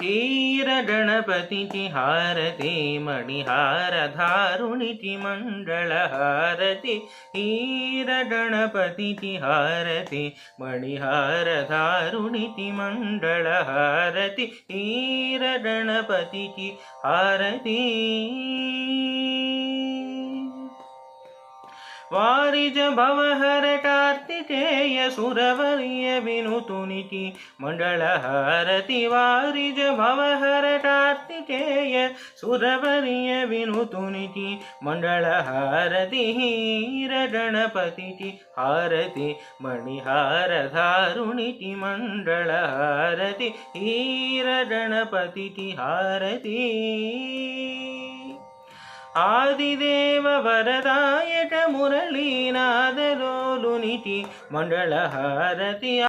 हीर गणपतिची हारती मणिहारधारुणीची मंडळ हारती हीर गणपतिची हारती मणिहारधारुणीची मंडळ हारती हीर गणपतिची हारती वारिज भवहर कार्तिकेय सुरवर्य विनुतुनिति मंडल हारती वारिज भवहर कार्तिकेय सुरवर्य विनुतुनिति मंडल हारती हीर गणपतिची हारती मणिहार धारुणीति मंडल हारती हीर गणपतिची हारती आदिदेव वरदायक मुरलीनादलोलुनिति मंडल हारती